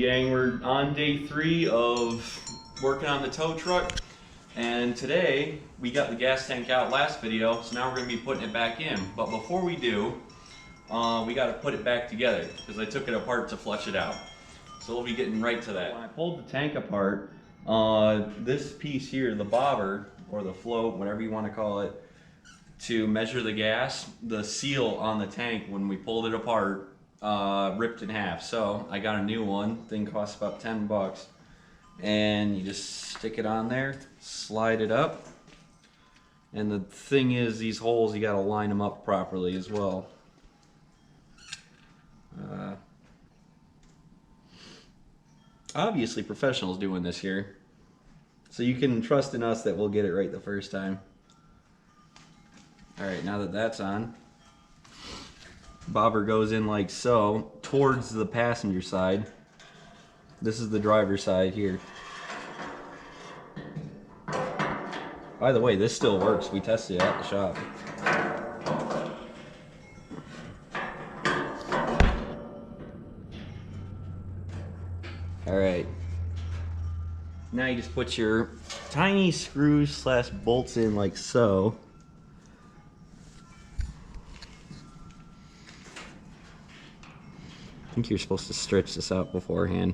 gang, we're on day 3 of working on the tow truck, and today we got the gas tank out last video, so now we're going to be putting it back in. But before we do, we got to put it back together because I took it apart to flush it out. So we'll be getting right to that. When I pulled the tank apart, this piece here, the bobber or the float, whatever you want to call it, to measure the gas, the seal on the tank when we pulled it apart ripped in half. So I got a new one. Thing costs about 10 bucks, and you just stick it on there, slide it up, and the thing is, these holes, you got to line them up properly as well. Obviously professionals doing this here, so you can trust in us that we'll get it right the first time. Alright, now that that's on, bobber goes in like so towards the passenger side. This is the driver's side here. By the way, this still works. We tested it at the shop. Alright. Now you just put your tiny screws slash bolts in like so. I think you're supposed to stretch this out beforehand.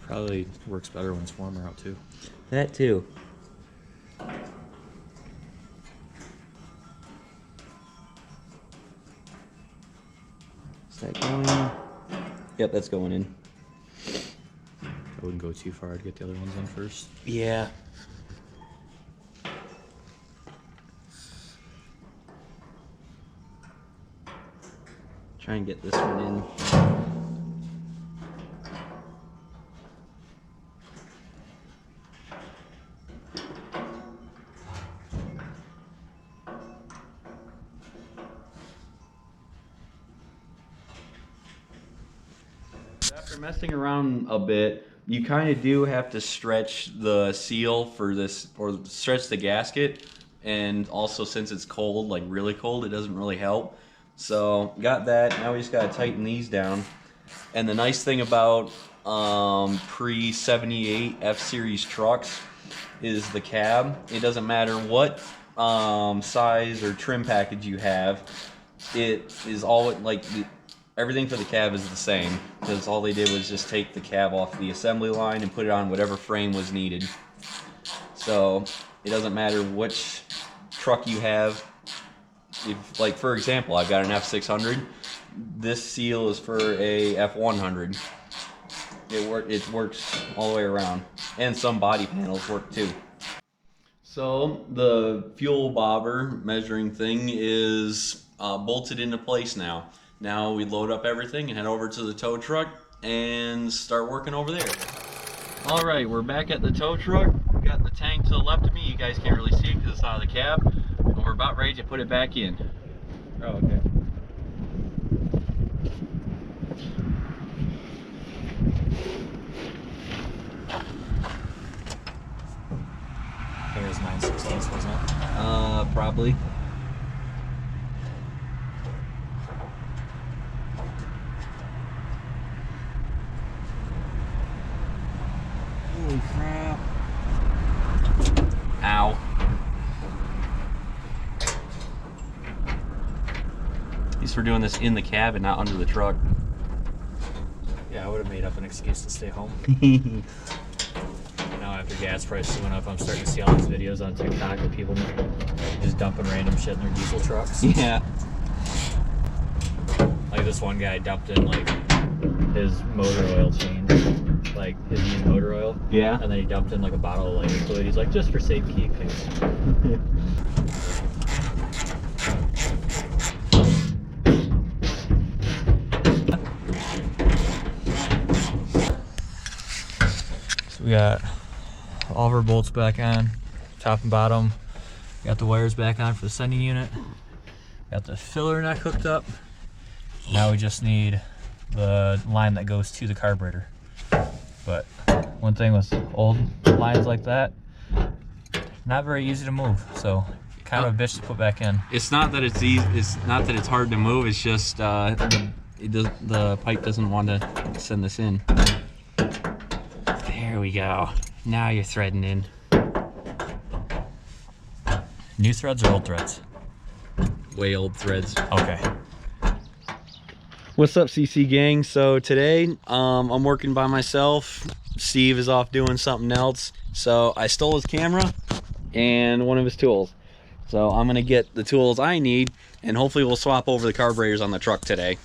Probably works better when it's warmer out too. That too. Is that going? Yep, that's going in. I wouldn't go too far. I'd get the other ones in first. Yeah. Try and get this one in. After messing around a bit, you kind of do have to stretch the seal for this, or stretch the gasket, and also since it's cold, like really cold, it doesn't really help. So got that. Now we just got to tighten these down. And the nice thing about pre-78 F-Series trucks is the cab. It doesn't matter what size or trim package you have. It is all like everything for the cab is the same, because all they did was just take the cab off the assembly line and put it on whatever frame was needed. So it doesn't matter which truck you have. If, like for example, I've got an f600. This seal is for a f100. It works all the way around, and some body panels work too. So the fuel bobber measuring thing is bolted into place now. Now we load up everything and head over to the tow truck and start working over there. All right, we're back at the tow truck. We got the tank to the left of me. You guys can't really see it because it's out of the cab. And we're about ready to put it back in. Oh, okay. I think it was 9/16, wasn't it? Probably. Holy crap. Ow. At least we're doing this in the cab and not under the truck. Yeah, I would have made up an excuse to stay home. Now after gas prices went up, I'm starting to see all these videos on TikTok of people just dumping random shit in their diesel trucks. Yeah. Like this one guy dumped in like his motor oil change, like his used motor oil. Yeah. And then he dumped in like a bottle of lighter fluid. He's like, just for safekeeping. So we got all of our bolts back on, top and bottom. Got the wires back on for the sending unit. Got the filler neck hooked up. Now we just need the line that goes to the carburetor. But one thing with old lines like that, not very easy to move, so kind of a bitch to put back in. It's not that it's easy. It's not that it's hard to move. It's just the pipe doesn't want to send this in. There we go. Now you're threading in. New threads or old threads? Way old threads. Okay. What's up, CC gang? So today I'm working by myself. Steve is off doing something else, so I stole his camera and one of his tools. So I'm gonna get the tools I need, and hopefully we'll swap over the carburetors on the truck today.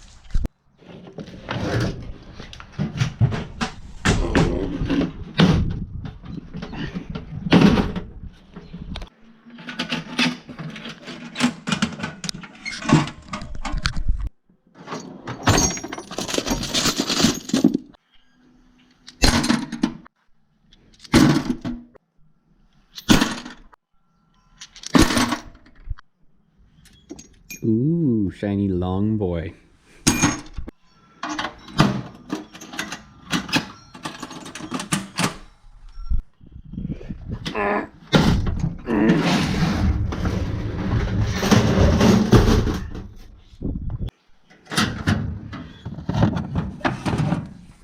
Ooh, shiny long boy.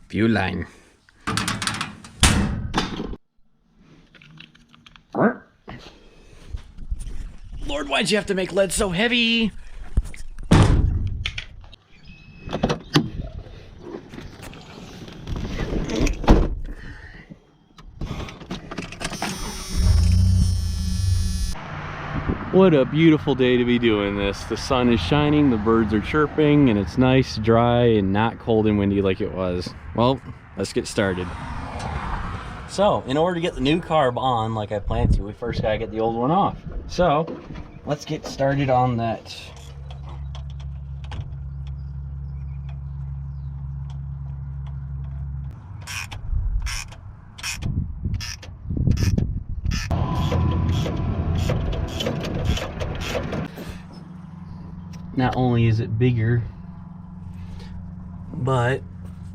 Fuel line. Lord, why'd you have to make lead so heavy? What a beautiful day to be doing this. The sun is shining, the birds are chirping, and it's nice, dry, and not cold and windy like it was. Well, let's get started. So, in order to get the new carb on like I planned to, we first gotta get the old one off. So, let's get started on that. Not only is it bigger, but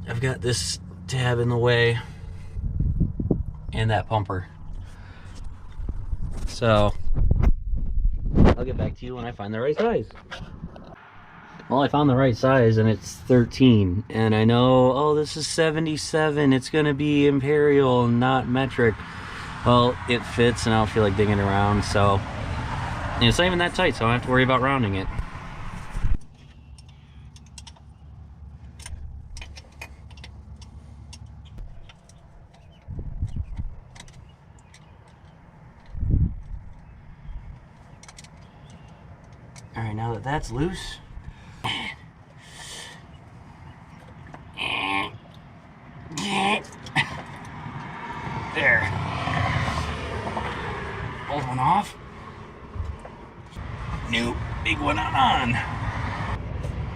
I've got this tab in the way and that pumper. So I'll get back to you when I find the right size. Well, I found the right size and it's 13, and I know, oh, this is 77, it's gonna be imperial, not metric. Well, it fits and I don't feel like digging around, so, and it's not even that tight, so I don't have to worry about rounding it. All right, now that that's loose, there. Old one off. New big one on. I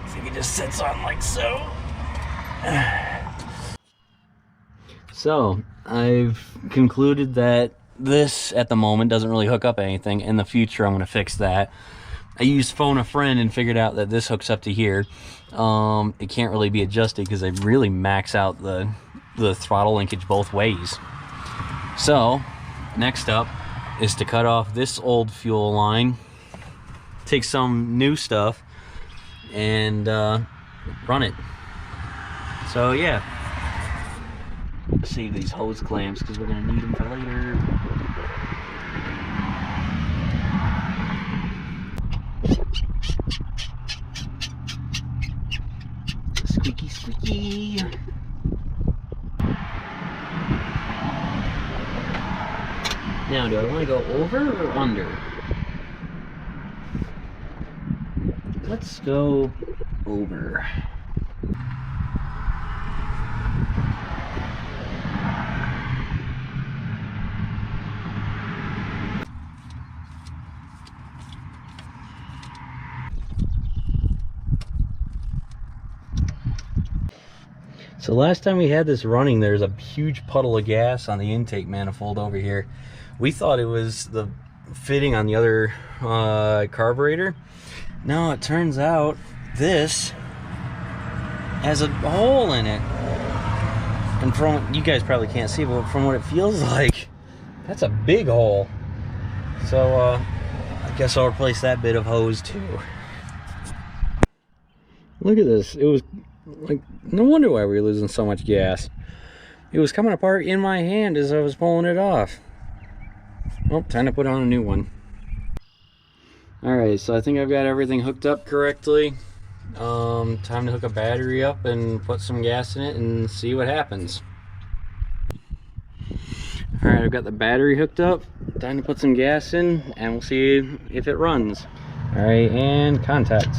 think it just sits on like so. So I've concluded that this at the moment doesn't really hook up anything. In the future, I'm going to fix that. I used phone a friend and figured out that this hooks up to here. It can't really be adjusted because they really max out the throttle linkage both ways. So next up is to cut off this old fuel line, take some new stuff, and run it. So yeah, save these hose clamps because we're gonna need them for later. Squeaky, squeaky. Now, do I want to go over or under? Let's go over. So last time we had this running, there's a huge puddle of gas on the intake manifold over here. We thought it was the fitting on the other carburetor. No, it turns out this has a hole in it. And from, you guys probably can't see, but from what it feels like, that's a big hole. So I guess I'll replace that bit of hose too. Look at this. It was like, no wonder why we were losing so much gas. It was coming apart in my hand as I was pulling it off. Oh, time to put on a new one. Alright, so I think I've got everything hooked up correctly. Time to hook a battery up and put some gas in it and see what happens. Alright, I've got the battery hooked up. Time to put some gas in and we'll see if it runs. Alright, and contact.